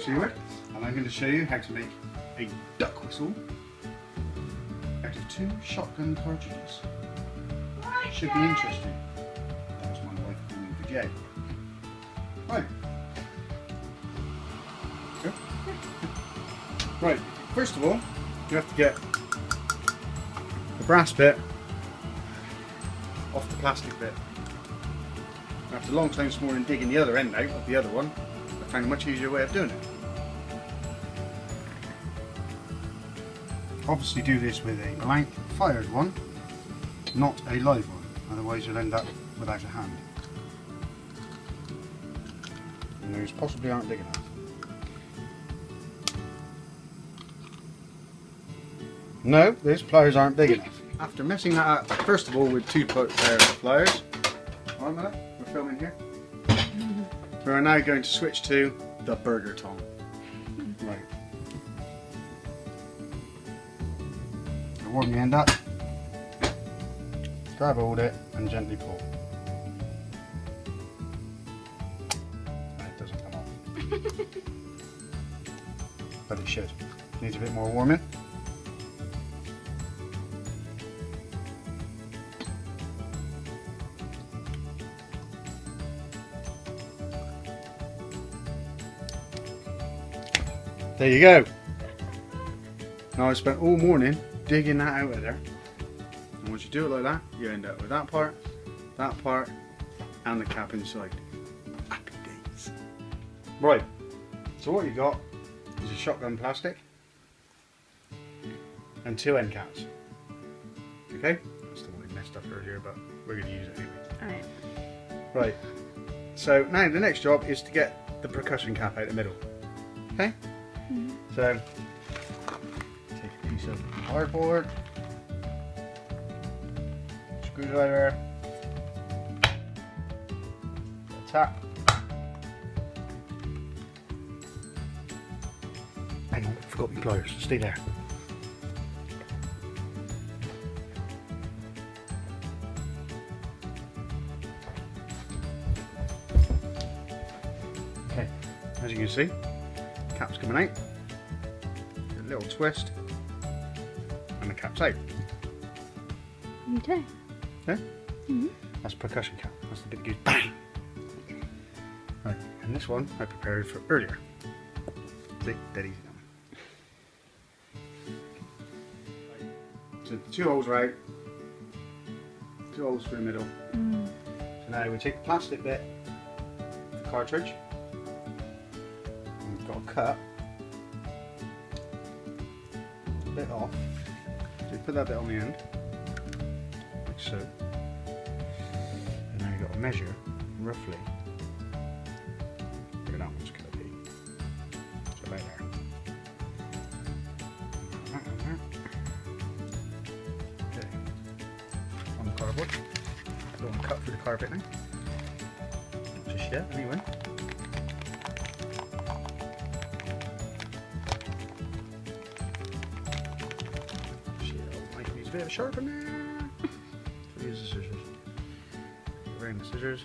Stewart, and I'm going to show you how to make a duck whistle out of 2 shotgun cartridges. Should be interesting. That was my wife calling for Jay. Right. Go. Right, first of all, you have to get the brass bit off the plastic bit. After a long time this morning digging the other end out of the other one, I found a much easier way of doing it. Obviously do this with a blank fired one, not a live one, otherwise you'll end up without a hand. And those possibly aren't big enough. No, those pliers aren't big enough. After messing that up, first of all with 2 pairs of pliers, alright Mother, we're filming here. We are now going to switch to the burger tong. Right. So warm the end up, grab hold it and gently pull. And it doesn't come off. But it should. Needs a bit more warming. There you go. Now I spent all morning digging that out of there. And once you do it like that, you end up with that part, and the cap inside. Happy days. Right, so what you got is a shotgun plastic and 2 end caps. Okay? That's the one we messed up earlier, but we're going to use it anyway. Alright. Right, so now the next job is to get the percussion cap out the middle. Okay? So, take a piece of cardboard, screwdriver, a tap. Hang on, I forgot my pliers, stay there. Okay, as you can see, cap's coming out. Little twist and the cap's out. Okay. Yeah? That's percussion cap. That's the bit that goes bang. Right, and this one I prepared for earlier. See, dead easy now. So the 2 holes are out. 2 holes through the middle. So now we take the plastic bit, the cartridge, and we've got a cut. Bit off, so you put that bit on the end, like so, and now you've got to measure roughly where that one's going to be. So about there. Okay, on the cardboard. I don't want to cut through the carpet now. Not just yet, anyway. Bit of sharpener. So use the scissors. Around the scissors.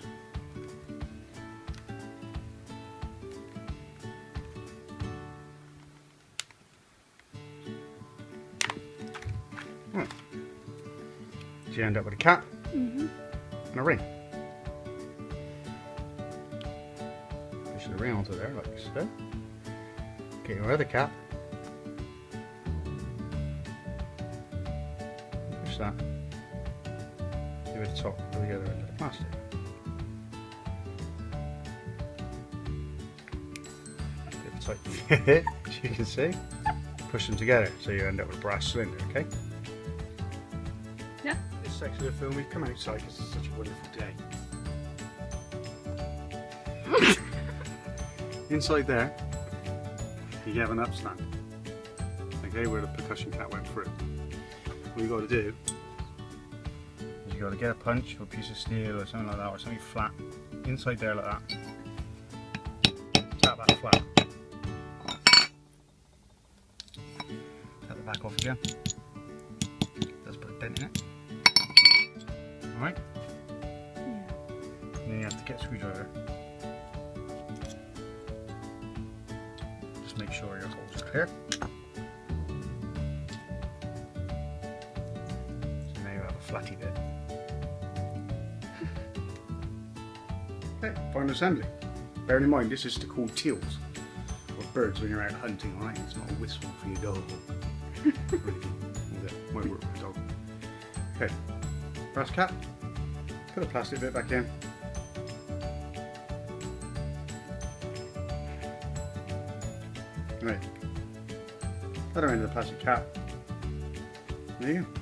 Right. So you end up with a cap and a ring. Push the ring onto there like so. Get your other cap. That over the top of the other end of the plastic. Bit of a tight fit, as you can see. Push them together so you end up with a brass cylinder, okay? Yeah. This section of the film, we've come outside because it's such a wonderful day. Inside there, you have an upstand, okay, where the percussion cap went through. What you got to do is you got to get a punch or a piece of steel or something like that, or something flat inside there like that. Tap that flat. Tap the back off again. Let's put a dent in it. Alright? Yeah. And then you have to get a screwdriver. make sure your hole's clear. So now you have a flatty bit. Okay, final assembly. Bearing in mind this is to call teals, or birds when you're out hunting, alright? It's not a whistle for your dog. Might work for a dog. Okay, brass cap. Put a plastic bit back in. Right. Other end of the plastic cap. There you go.